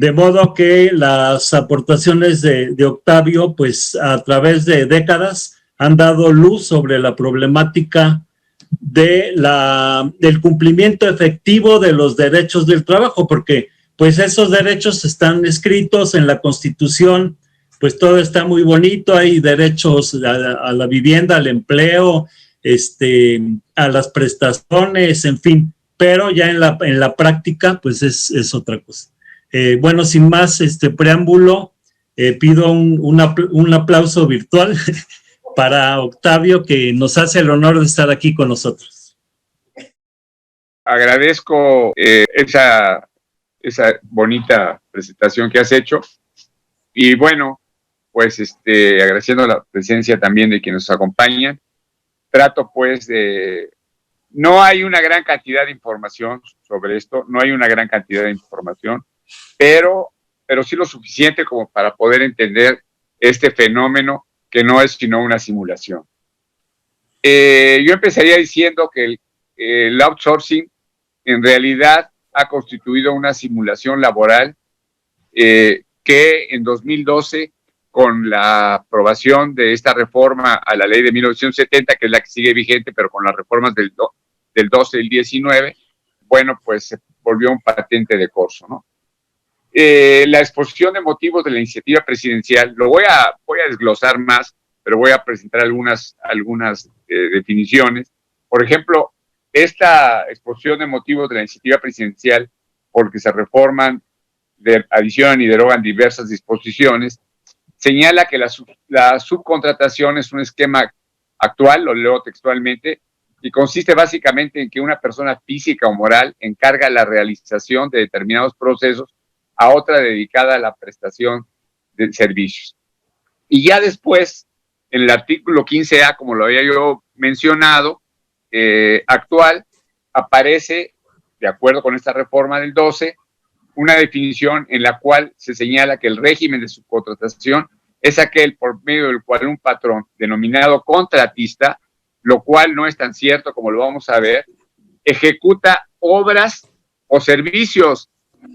De modo que las aportaciones de Octavio, pues a través de décadas, han dado luz sobre la problemática del cumplimiento efectivo de los derechos del trabajo, porque pues esos derechos están escritos en la Constitución, pues todo está muy bonito, hay derechos a la vivienda, al empleo, a las prestaciones, en fin, pero ya en la práctica pues es otra cosa. Bueno, sin más preámbulo, pido un aplauso virtual para Octavio, que nos hace el honor de estar aquí con nosotros. Agradezco esa bonita presentación que has hecho. Y bueno, pues agradeciendo la presencia también de quienes nos acompañan. Trato pues de... No hay una gran cantidad de información sobre esto, no hay una gran cantidad de información, pero sí lo suficiente como para poder entender este fenómeno que no es sino una simulación. Yo empezaría diciendo que el outsourcing en realidad ha constituido una simulación laboral que en 2012, con la aprobación de esta reforma a la ley de 1970, que es la que sigue vigente, pero con las reformas del 12 y el 19, bueno, pues se volvió un patente de corso, ¿no? La exposición de motivos de la iniciativa presidencial, voy a desglosar más, pero voy a presentar algunas definiciones. Por ejemplo, esta exposición de motivos de la iniciativa presidencial, porque se reforman, adicionan y derogan diversas disposiciones, señala que la subcontratación es un esquema actual, lo leo textualmente, y consiste básicamente en que una persona física o moral encarga la realización de determinados procesos a otra dedicada a la prestación de servicios. Y ya después, en el artículo 15A, como lo había yo mencionado, actual, aparece, de acuerdo con esta reforma del 12, una definición en la cual se señala que el régimen de subcontratación es aquel por medio del cual un patrón denominado contratista, lo cual no es tan cierto como lo vamos a ver, ejecuta obras o servicios.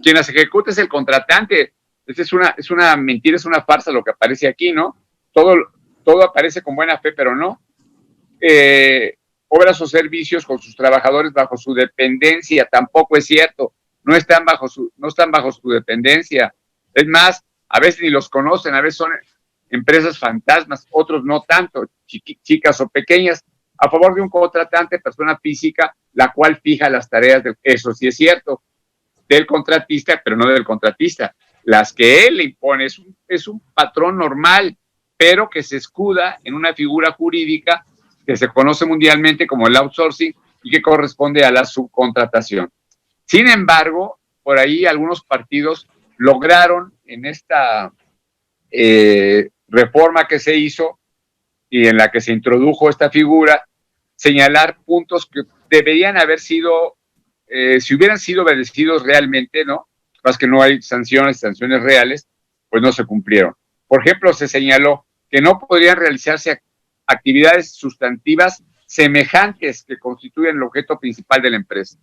Quien las ejecuta es el contratante. Es una mentira, es una farsa lo que aparece aquí, ¿no? Todo aparece con buena fe, pero no. Obras o servicios con sus trabajadores bajo su dependencia, tampoco es cierto. No están bajo su dependencia. Es más, a veces ni los conocen, a veces son empresas fantasmas, otros no tanto, chicas o pequeñas, a favor de un contratante, persona física, la cual fija las tareas, eso sí es cierto, del contratista, pero no del contratista. Las que él le impone es un patrón normal, pero que se escuda en una figura jurídica que se conoce mundialmente como el outsourcing y que corresponde a la subcontratación. Sin embargo, por ahí algunos partidos lograron en esta reforma que se hizo y en la que se introdujo esta figura, señalar puntos que deberían haber sido, si hubieran sido obedecidos realmente, ¿no? Más que no hay sanciones reales, pues no se cumplieron. Por ejemplo, se señaló que no podrían realizarse actividades sustantivas semejantes que constituyen el objeto principal de la empresa.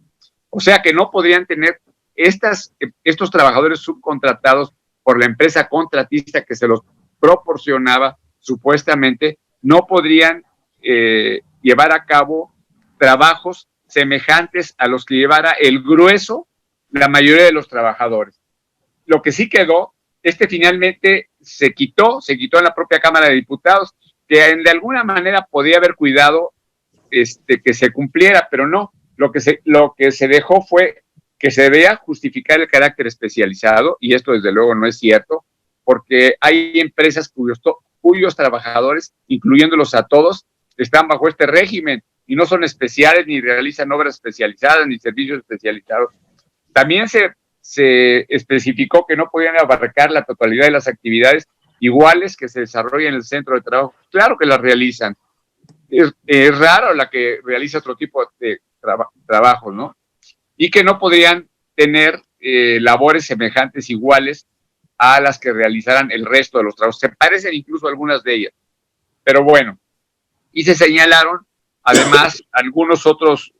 O sea que no podrían tener estos trabajadores subcontratados por la empresa contratista que se los proporcionaba, supuestamente, no podrían llevar a cabo trabajos semejantes a los que llevara el grueso, la mayoría de los trabajadores. Lo que sí quedó, finalmente se quitó en la propia Cámara de Diputados, que de alguna manera podía haber cuidado que se cumpliera, pero no. Lo que se dejó fue que se debía justificar el carácter especializado, y esto desde luego no es cierto, porque hay empresas cuyos trabajadores, incluyéndolos a todos, están bajo este régimen y no son especiales, ni realizan obras especializadas, ni servicios especializados. También se especificó que no podían abarcar la totalidad de las actividades iguales que se desarrollan en el centro de trabajo. Claro que las realizan. Es raro la que realiza otro tipo de trabajos, ¿no? Y que no podrían tener labores semejantes iguales a las que realizaran el resto de los trabajos. Se parecen incluso algunas de ellas. Pero bueno, y se señalaron además algunos otras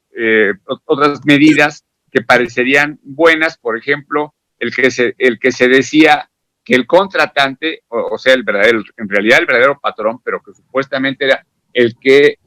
medidas que parecerían buenas, por ejemplo, el que se decía que el contratante, o sea, en realidad el verdadero patrón, pero que supuestamente era el que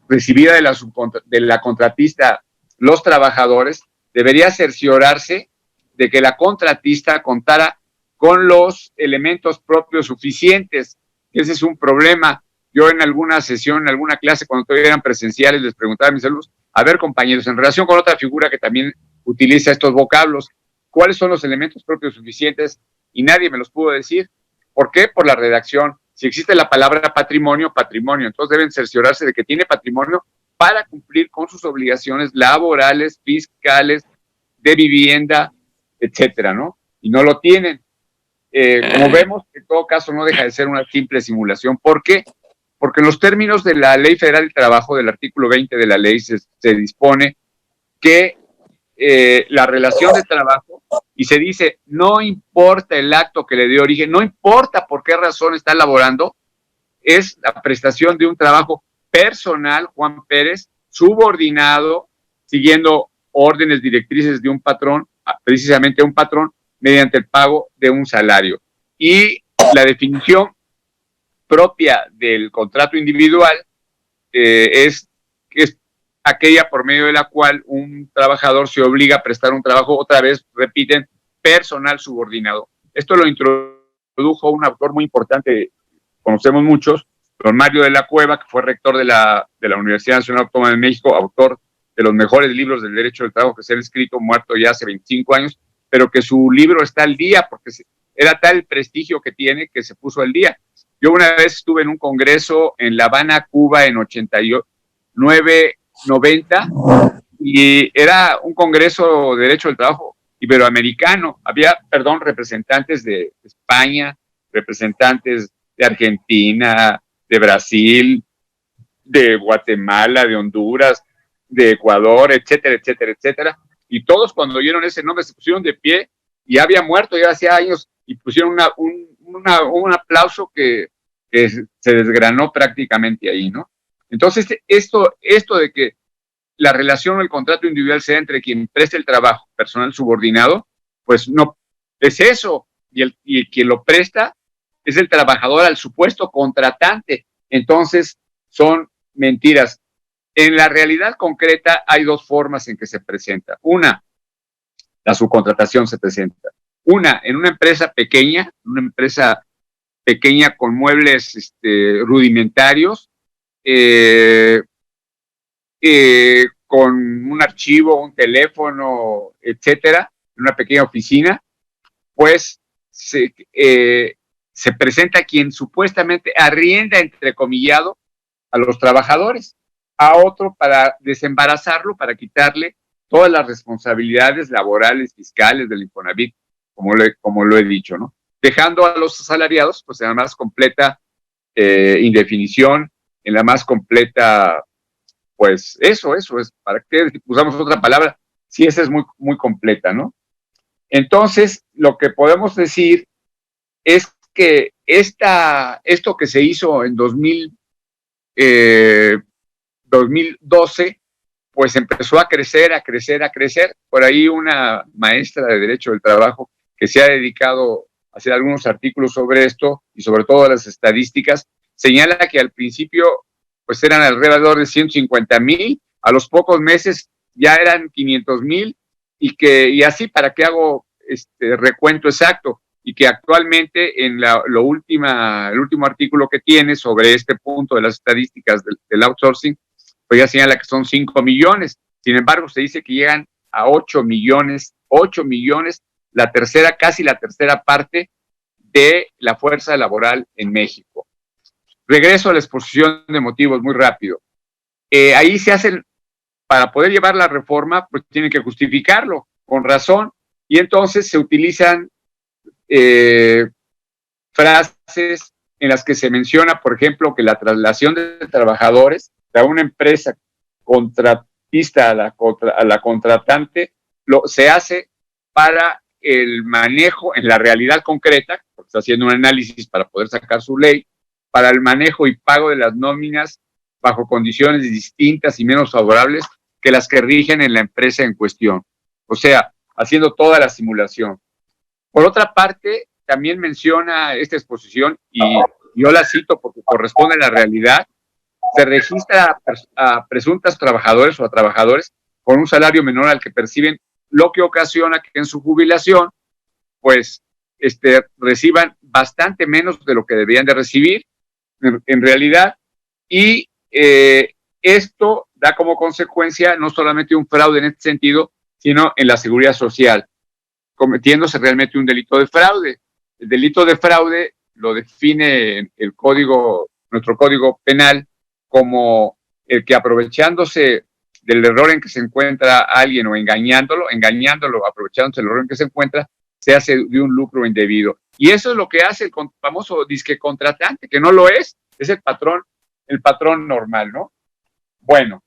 recibía de la contratista los trabajadores, debería cerciorarse de que la contratista contara con los elementos propios suficientes. Ese es un problema. Yo en alguna sesión, en alguna clase, cuando todavía eran presenciales, les preguntaba a mis alumnos, a ver, compañeros, en relación con otra figura que también utiliza estos vocablos, ¿cuáles son los elementos propios suficientes? Y nadie me los pudo decir. ¿Por qué? Por la redacción. Si existe la palabra patrimonio, patrimonio. Entonces deben cerciorarse de que tiene patrimonio para cumplir con sus obligaciones laborales, fiscales, de vivienda, etcétera, ¿no? Y no lo tienen. Como vemos, en todo caso no deja de ser una simple simulación. ¿Por qué? Porque en los términos de la Ley Federal del Trabajo, del artículo 20 de la ley, se dispone que la relación de trabajo, y se dice, no importa el acto que le dio origen, no importa por qué razón está laborando, es la prestación de un trabajo personal, Juan Pérez, subordinado, siguiendo órdenes directrices de un patrón, precisamente un patrón, mediante el pago de un salario. Y la definición propia del contrato individual es aquella por medio de la cual un trabajador se obliga a prestar un trabajo, otra vez, repiten, personal subordinado. Esto lo introdujo un autor muy importante, conocemos muchos, don Mario de la Cueva, que fue rector de la Universidad Nacional Autónoma de México, autor de los mejores libros del derecho del trabajo que se han escrito, muerto ya hace 25 años, pero que su libro está al día porque era tal el prestigio que tiene que se puso al día. Yo una vez estuve en un congreso en La Habana, Cuba, en 89, 90, y era un congreso de derecho del trabajo iberoamericano. Había, representantes de España, representantes de Argentina, de Brasil, de Guatemala, de Honduras, de Ecuador, etcétera, etcétera, etcétera. Y todos cuando oyeron ese nombre se pusieron de pie, y había muerto ya hacía años, y pusieron un aplauso que se desgranó prácticamente ahí, ¿no? Entonces, esto de que la relación o el contrato individual sea entre quien presta el trabajo, personal subordinado, pues no es eso, y quien lo presta es el trabajador al supuesto contratante. Entonces, son mentiras. En la realidad concreta hay dos formas en que se presenta. Una, la subcontratación se presenta. Una, en una empresa pequeña con muebles rudimentarios, con un archivo, un teléfono, etcétera, en una pequeña oficina, pues se presenta quien supuestamente arrienda, entrecomillado, a los trabajadores, a otro para desembarazarlo, para quitarle todas las responsabilidades laborales, fiscales del Infonavit, como lo he dicho, ¿no? Dejando a los asalariados, pues, en la más completa indefinición, en la más completa, pues, eso es, ¿para qué usamos otra palabra? Sí, esa es muy, muy completa, ¿no? Entonces, lo que podemos decir es que esto que se hizo en 2012, pues empezó a crecer. Por ahí una maestra de Derecho del Trabajo que se ha dedicado a hacer algunos artículos sobre esto y sobre todo las estadísticas, señala que al principio pues eran alrededor de 150,000, a los pocos meses ya eran 500,000, y así, ¿para qué hago recuento exacto? Y que actualmente en el último artículo que tiene sobre este punto de las estadísticas del outsourcing, pues ya señala que son 5 millones. Sin embargo, se dice que llegan a 8 millones, casi la tercera parte de la fuerza laboral en México. Regreso a la exposición de motivos muy rápido. Ahí se hacen, para poder llevar la reforma, pues tienen que justificarlo con razón, y entonces se utilizan frases en las que se menciona, por ejemplo, que la traslación de trabajadores de una empresa contratista a la contratante se hace para el manejo, en la realidad concreta, porque está haciendo un análisis para poder sacar su ley, para el manejo y pago de las nóminas bajo condiciones distintas y menos favorables que las que rigen en la empresa en cuestión. O sea, haciendo toda la simulación. Por otra parte, también menciona esta exposición, y yo la cito porque corresponde a la realidad, se registra a presuntos trabajadores o a trabajadores con un salario menor al que perciben, lo que ocasiona que en su jubilación, pues, reciban bastante menos de lo que deberían de recibir en realidad, y esto da como consecuencia no solamente un fraude en este sentido, sino en la seguridad social, cometiéndose realmente un delito de fraude. El delito de fraude lo define el nuestro código penal, como el que, aprovechándose del error en que se encuentra alguien o engañándolo, aprovechándose del error en que se encuentra, se hace de un lucro indebido. Y eso es lo que hace el famoso disque contratante, que no lo es el patrón normal, ¿no? Bueno,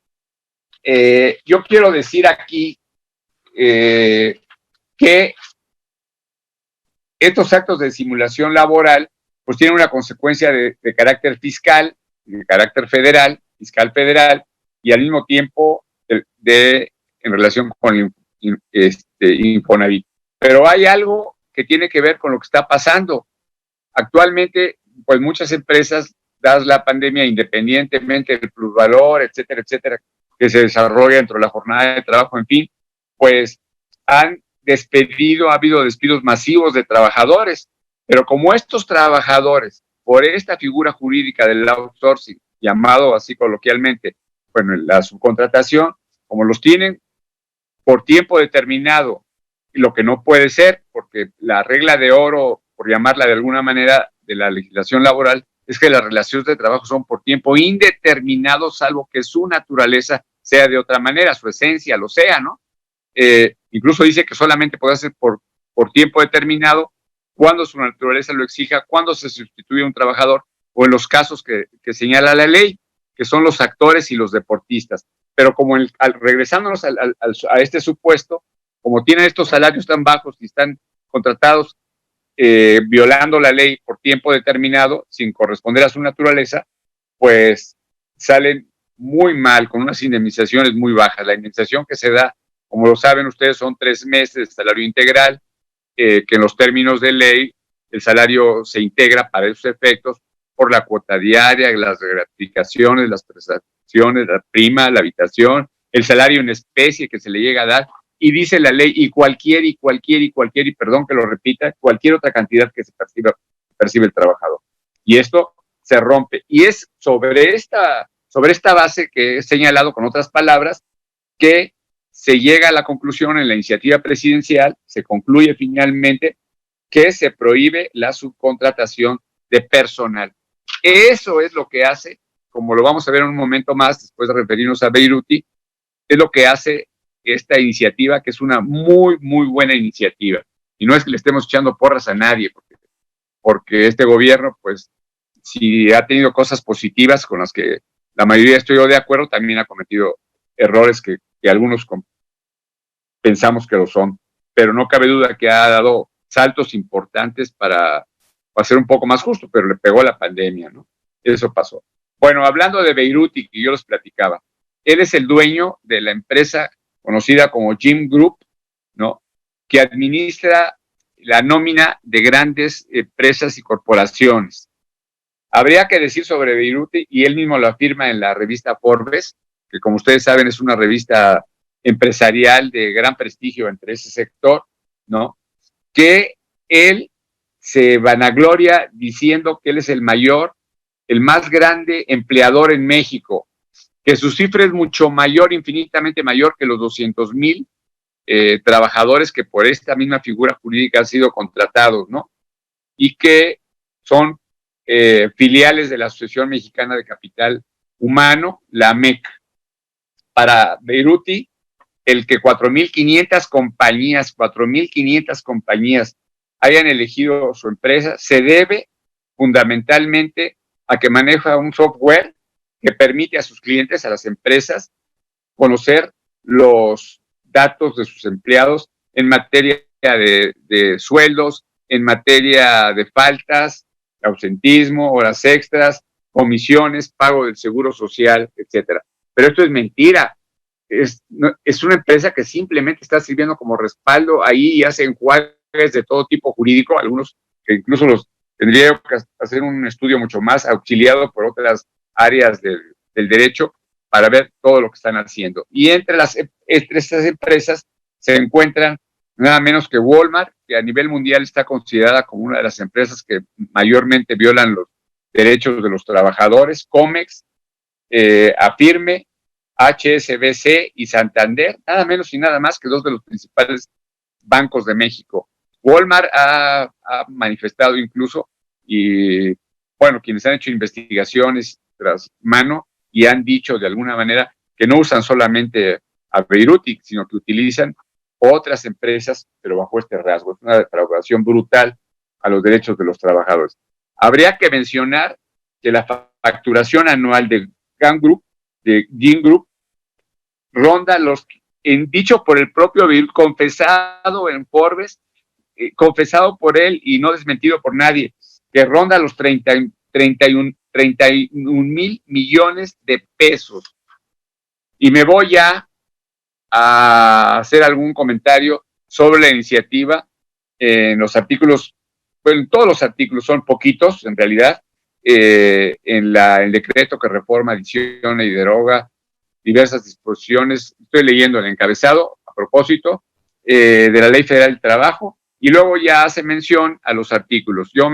yo quiero decir aquí que estos actos de simulación laboral pues tienen una consecuencia de carácter fiscal, de carácter federal, fiscal federal, y al mismo tiempo en relación con Infonavit. Pero hay algo que tiene que ver con lo que está pasando. Actualmente, pues muchas empresas, dadas la pandemia, independientemente del plusvalor, etcétera, etcétera, que se desarrolla dentro de la jornada de trabajo, en fin, pues han ha habido despidos masivos de trabajadores, pero como estos trabajadores, por esta figura jurídica del outsourcing, llamado así coloquialmente, bueno, la subcontratación, como los tienen por tiempo determinado, lo que no puede ser, porque la regla de oro, por llamarla de alguna manera, de la legislación laboral, es que las relaciones de trabajo son por tiempo indeterminado, salvo que su naturaleza sea de otra manera, su esencia lo sea, ¿no? Incluso dice que solamente puede ser por tiempo determinado, cuando su naturaleza lo exija, cuando se sustituye a un trabajador, o en los casos que señala la ley, que son los actores y los deportistas. Pero como regresándonos a este supuesto, como tienen estos salarios tan bajos y están contratados violando la ley por tiempo determinado, sin corresponder a su naturaleza, pues salen muy mal, con unas indemnizaciones muy bajas. La indemnización que se da, como lo saben ustedes, son 3 meses de salario integral, que en los términos de ley, el salario se integra para esos efectos por la cuota diaria, las gratificaciones, las prestaciones, la prima, la habitación, el salario en especie que se le llega a dar, y dice la ley, y cualquier, y perdón que lo repita, cualquier otra cantidad que se percibe el trabajador. Y esto se rompe. Y es sobre esta base que he señalado con otras palabras, que se llega a la conclusión en la iniciativa presidencial, se concluye finalmente que se prohíbe la subcontratación de personal. Eso es lo que hace, como lo vamos a ver en un momento más, después de referirnos a Beiruti, es lo que hace esta iniciativa, que es una muy, muy buena iniciativa. Y no es que le estemos echando porras a nadie, porque este gobierno, pues, si ha tenido cosas positivas con las que la mayoría estoy yo de acuerdo, también ha cometido errores que algunos pensamos que lo son. Pero no cabe duda que ha dado saltos importantes para ser un poco más justo, pero le pegó la pandemia, ¿no? Eso pasó. Bueno, hablando de Beiruti, que yo les platicaba, él es el dueño de la empresa conocida como Jim Group, ¿no? Que administra la nómina de grandes empresas y corporaciones. Habría que decir sobre Beiruti, y él mismo lo afirma en la revista Forbes, que como ustedes saben es una revista empresarial de gran prestigio entre ese sector, ¿no? Que él se vanagloria diciendo que él es el más grande empleador en México, que su cifra es mucho mayor, infinitamente mayor que los 200,000 trabajadores que por esta misma figura jurídica han sido contratados, ¿no? Y que son filiales de la Asociación Mexicana de Capital Humano, la AMEC. Para Beiruti, el que 4,500 compañías hayan elegido su empresa se debe fundamentalmente a que maneja un software que permite a sus clientes, a las empresas, conocer los datos de sus empleados en materia de sueldos, en materia de faltas, ausentismo, horas extras, comisiones, pago del seguro social, etcétera. Pero esto es mentira. Es una empresa que simplemente está sirviendo como respaldo ahí y hace enjuague lenguajes de todo tipo jurídico, algunos que incluso los tendría que hacer un estudio mucho más auxiliado por otras áreas del derecho para ver todo lo que están haciendo. Y entre estas empresas se encuentran nada menos que Walmart, que a nivel mundial está considerada como una de las empresas que mayormente violan los derechos de los trabajadores, Comex, Afirme, HSBC y Santander, nada menos y nada más que dos de los principales bancos de México. Walmart ha manifestado incluso, y bueno, quienes han hecho investigaciones tras mano y han dicho de alguna manera que no usan solamente a Beiruti, sino que utilizan otras empresas, pero bajo este rasgo. Es una defraudación brutal a los derechos de los trabajadores. Habría que mencionar que la facturación anual de Gin Group, ronda dicho por el propio Bill, confesado en Forbes, confesado por él y no desmentido por nadie, que ronda los 31 mil millones de pesos. Y me voy ya a hacer algún comentario sobre la iniciativa en los artículos, bueno, todos los artículos son poquitos en realidad, en el decreto que reforma, adiciona y deroga diversas disposiciones. Estoy leyendo el encabezado a propósito de la Ley Federal del Trabajo, y luego ya hace mención a los artículos. Yo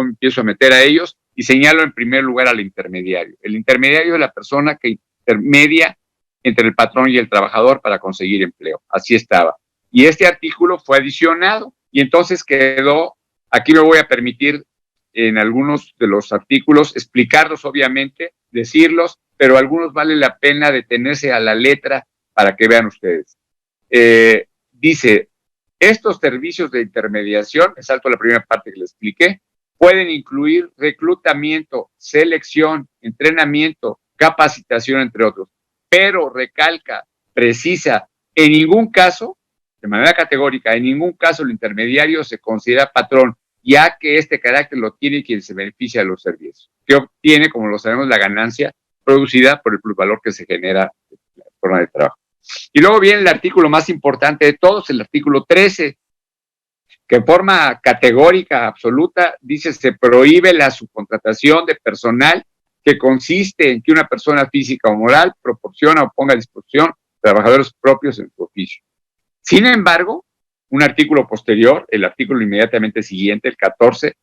empiezo a meter a ellos y señalo en primer lugar al intermediario. El intermediario es la persona que intermedia entre el patrón y el trabajador para conseguir empleo. Así estaba. Y este artículo fue adicionado y entonces quedó, aquí me voy a permitir en algunos de los artículos explicarlos, obviamente, decirlos, pero algunos vale la pena detenerse a la letra para que vean ustedes. Dice, estos servicios de intermediación, me salto la primera parte que les expliqué, pueden incluir reclutamiento, selección, entrenamiento, capacitación, entre otros, pero recalca, precisa, en ningún caso, de manera categórica, en ningún caso el intermediario se considera patrón, ya que este carácter lo tiene quien se beneficia de los servicios, que obtiene, como lo sabemos, la ganancia producida por el plusvalor que se genera en la forma de trabajo. Y luego viene el artículo más importante de todos, el artículo 13, que en forma categórica, absoluta, dice se prohíbe la subcontratación de personal que consiste en que una persona física o moral proporciona o ponga a disposición trabajadores propios en su oficio. Sin embargo, un artículo posterior, el artículo inmediatamente siguiente, el 14,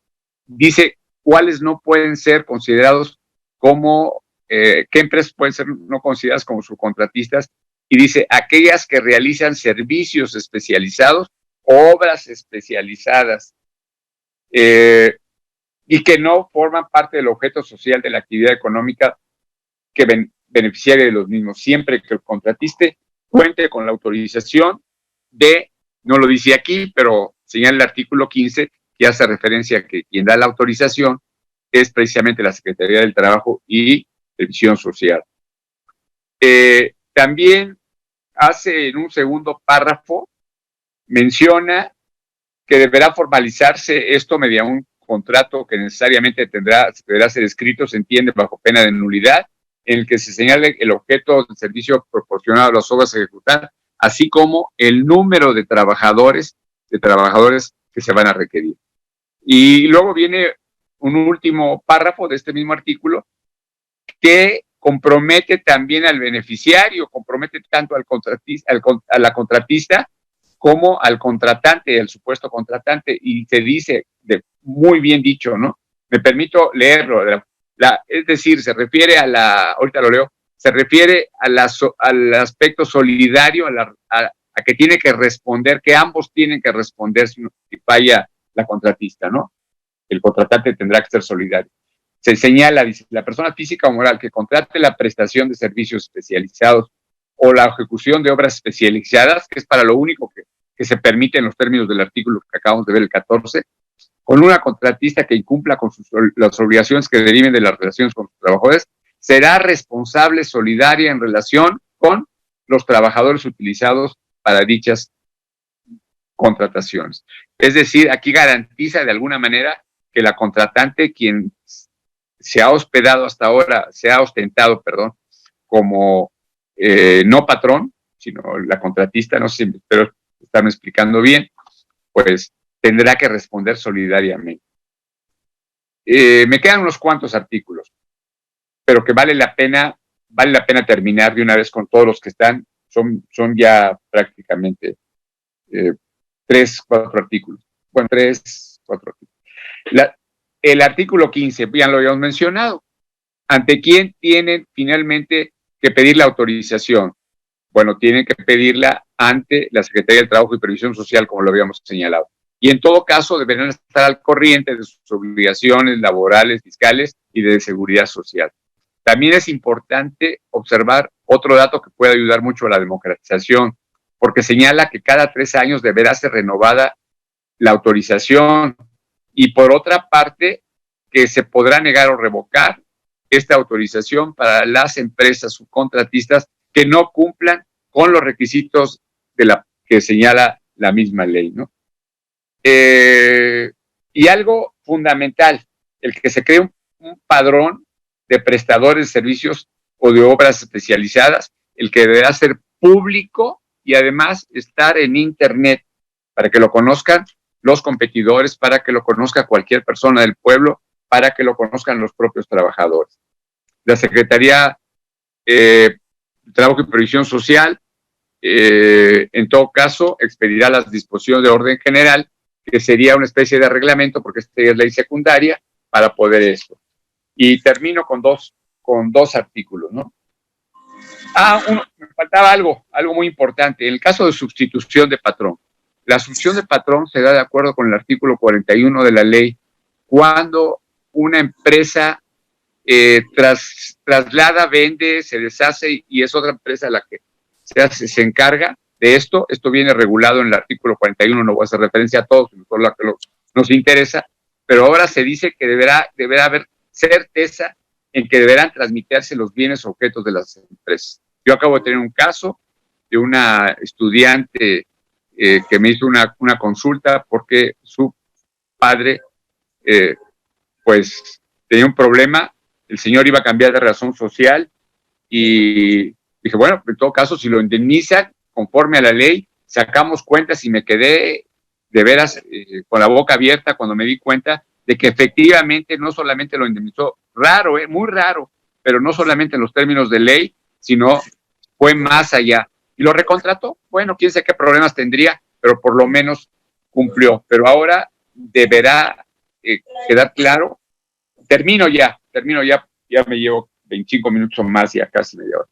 dice cuáles no pueden ser considerados como, qué empresas pueden ser no consideradas como subcontratistas, y dice aquellas que realizan servicios especializados, obras especializadas, y que no forman parte del objeto social de la actividad económica que beneficiaria de los mismos, siempre que el contratista cuente con la autorización de, no lo dice aquí, pero señala el artículo 15, que hace referencia a que quien da la autorización es precisamente la Secretaría del Trabajo y Previsión Social. También hace en un segundo párrafo, menciona que deberá formalizarse esto mediante un contrato que necesariamente deberá ser escrito, se entiende, bajo pena de nulidad, en el que se señale el objeto del servicio proporcionado a las obras a ejecutar, así como el número de trabajadores que se van a requerir. Y luego viene un último párrafo de este mismo artículo que compromete también al beneficiario, compromete tanto al contratista, a la contratista como al contratante, al supuesto contratante, y se dice, muy bien dicho, ¿no? Me permito leerlo, es decir, se refiere ahorita lo leo, se refiere al aspecto solidario, a que tiene que responder, que ambos tienen que responder si falla la contratista, ¿no? El contratante tendrá que ser solidario. Se señala, dice, la persona física o moral que contrate la prestación de servicios especializados o la ejecución de obras especializadas, que es para lo único que se permite en los términos del artículo que acabamos de ver, el 14, con una contratista que incumpla con las obligaciones que deriven de las relaciones con los trabajadores, será responsable solidaria en relación con los trabajadores utilizados para dichas contrataciones. Es decir, aquí garantiza de alguna manera que la contratante, quien se ha ostentado como no patrón, sino la contratista, no sé si espero estarme explicando bien, pues tendrá que responder solidariamente. Me quedan unos cuantos artículos, pero que vale la pena terminar de una vez con todos los que están. Son ya prácticamente 3, 4 artículos. Bueno, 3, 4 artículos. El artículo 15, ya lo habíamos mencionado. ¿Ante quién tienen finalmente que pedir la autorización? Bueno, tienen que pedirla ante la Secretaría del Trabajo y Previsión Social, como lo habíamos señalado. Y en todo caso deberán estar al corriente de sus obligaciones laborales, fiscales y de seguridad social. También es importante observar otro dato que puede ayudar mucho a la democratización, porque señala que cada 3 años deberá ser renovada la autorización y por otra parte que se podrá negar o revocar esta autorización para las empresas subcontratistas que no cumplan con los requisitos que señala la misma ley, ¿no? Y algo fundamental, el que se cree un padrón de prestadores de servicios o de obras especializadas, el que deberá ser público y además estar en Internet para que lo conozcan los competidores, para que lo conozca cualquier persona del pueblo, para que lo conozcan los propios trabajadores. La Secretaría de Trabajo y Previsión Social, en todo caso, expedirá las disposiciones de orden general, que sería una especie de reglamento, porque esta es ley secundaria, para poder esto. Y termino con dos artículos, ¿no? Me faltaba algo muy importante. En el caso de sustitución de patrón, la sustitución de patrón se da de acuerdo con el artículo 41 de la ley cuando una empresa traslada, vende, se deshace y es otra empresa la que se encarga de esto. Esto viene regulado en el artículo 41, no voy a hacer referencia a todos, solo a que nos interesa, pero ahora se dice que deberá haber certeza en que deberán transmitirse los bienes o objetos de las empresas. Yo acabo de tener un caso de una estudiante que me hizo una consulta porque su padre pues tenía un problema, el señor iba a cambiar de razón social y dije, bueno, en todo caso, si lo indemnizan conforme a la ley, sacamos cuentas y me quedé de veras con la boca abierta cuando me di cuenta de que efectivamente no solamente lo indemnizó, raro, muy raro, pero no solamente en los términos de ley, sino fue más allá. Y lo recontrató. Bueno, quién sabe qué problemas tendría, pero por lo menos cumplió. Pero ahora deberá quedar claro. Termino ya, me llevo 25 minutos o más, ya casi media hora.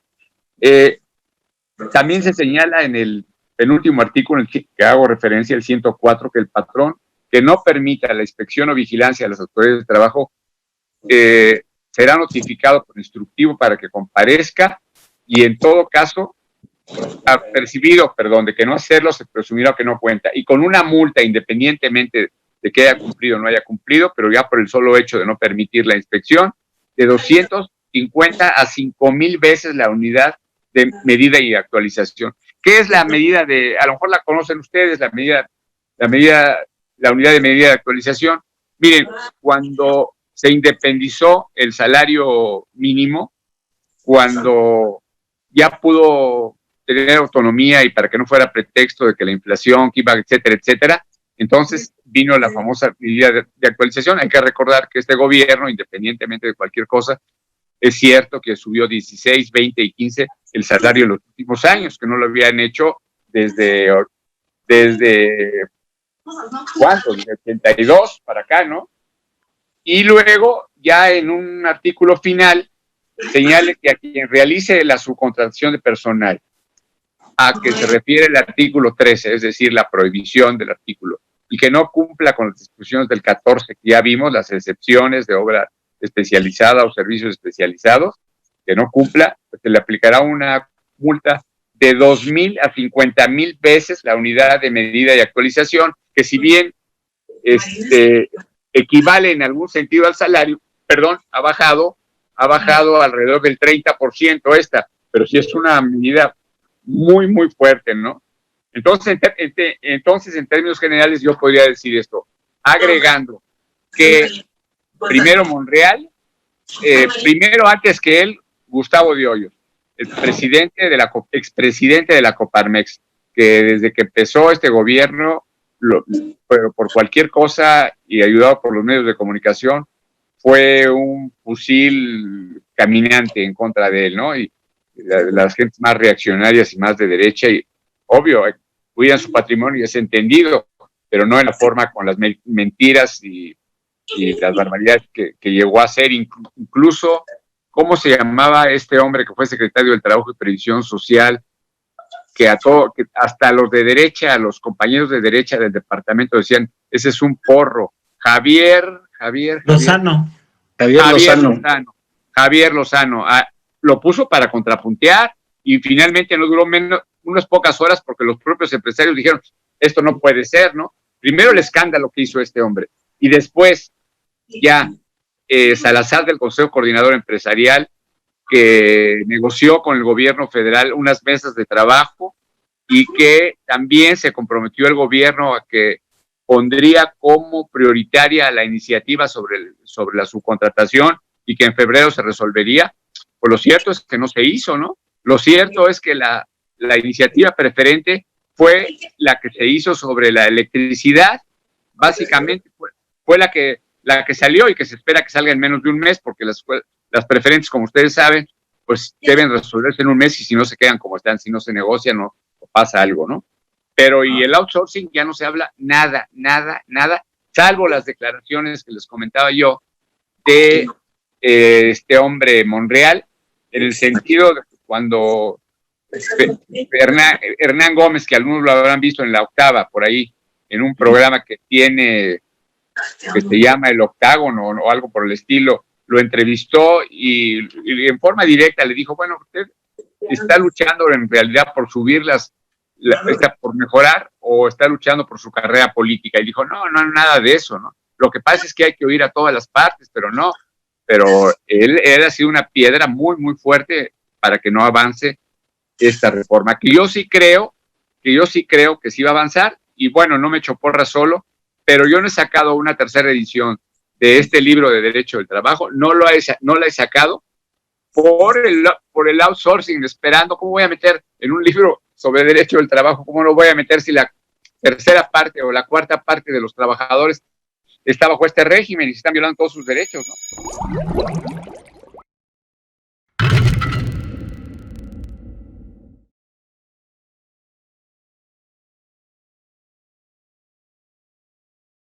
También se señala en el penúltimo artículo en el que hago referencia, el 104, que el patrón que no permita la inspección o vigilancia de las autoridades de trabajo será notificado por instructivo para que comparezca y en todo caso de que no hacerlo se presumirá que no cuenta y con una multa independientemente de que haya cumplido o no haya cumplido, pero ya por el solo hecho de no permitir la inspección, de 250 a 5,000 veces la unidad de medida y actualización. ¿Qué es la medida de, a lo mejor la conocen ustedes, la unidad de medida de actualización? Miren, cuando se independizó el salario mínimo, cuando ya pudo tener autonomía y para que no fuera pretexto de que la inflación, que iba, etcétera, etcétera, entonces vino la famosa medida de actualización. Hay que recordar que este gobierno, independientemente de cualquier cosa, es cierto que subió 16, 20 y 15 el salario en los últimos años, que no lo habían hecho desde ¿cuánto? Desde 82 para acá, ¿no? Y luego, ya en un artículo final, señale que a quien realice la subcontratación de personal, a que se refiere el artículo 13, es decir, la prohibición del artículo, y que no cumpla con las disposiciones del 14, que ya vimos, las excepciones de obra especializada o servicios especializados, que no cumpla, pues se le aplicará una multa de 2,000 a 50,000 veces la unidad de medida y actualización, que si bien equivale en algún sentido al salario, ha bajado alrededor del 30% pero sí es una medida muy, muy fuerte, ¿no? Entonces, en términos generales, yo podría decir esto, agregando que primero Monreal, primero antes que él, Gustavo de Hoyos, el expresidente de la Coparmex, que desde que empezó este gobierno pero por cualquier cosa y ayudado por los medios de comunicación, fue un fusil caminante en contra de él, ¿no? Y las gentes más reaccionarias y más de derecha, y obvio, cuidan su patrimonio y es entendido, pero no en la forma con las mentiras y las barbaridades que llegó a hacer. Incluso, ¿cómo se llamaba este hombre que fue secretario del Trabajo y Previsión Social? Que hasta los de derecha, los compañeros de derecha del departamento decían, ese es un porro. Javier Lozano. Javier Lozano. Lo puso para contrapuntear y finalmente no duró menos, unas pocas horas porque los propios empresarios dijeron, esto no puede ser, ¿no? Primero el escándalo que hizo este hombre y después ya Salazar del Consejo Coordinador Empresarial, que negoció con el gobierno federal unas mesas de trabajo y que también se comprometió el gobierno a que pondría como prioritaria la iniciativa sobre la subcontratación y que en febrero se resolvería. Pues lo cierto es que no se hizo, ¿no? Lo cierto es que la iniciativa preferente fue la que se hizo sobre la electricidad, básicamente fue la que salió y que se espera que salga en menos de un mes, porque las preferentes, como ustedes saben, pues deben resolverse en un mes y si no se quedan como están, si no se negocian o pasa algo, ¿no? Pero y el outsourcing ya no se habla nada, salvo las declaraciones que les comentaba yo de este hombre Monreal, en el sentido de cuando Hernán Gómez, que algunos lo habrán visto en La Octava, por ahí, en un programa que tiene, que se llama El Octágono o algo por el estilo, lo entrevistó y en forma directa le dijo, bueno, usted está luchando en realidad por subir por mejorar o está luchando por su carrera política. Y dijo, no, nada de eso, ¿no? Lo que pasa es que hay que oír a todas las partes, pero no. Pero él ha sido una piedra muy, muy fuerte para que no avance esta reforma, que yo sí creo que sí va a avanzar, y bueno, no me echo porra solo, pero yo no he sacado una tercera edición de este libro de Derecho del Trabajo, no la he sacado por el outsourcing, esperando, ¿cómo voy a meter en un libro sobre Derecho del Trabajo? ¿Cómo lo voy a meter si la tercera parte o la cuarta parte de los trabajadores está bajo este régimen y se están violando todos sus derechos, ¿no?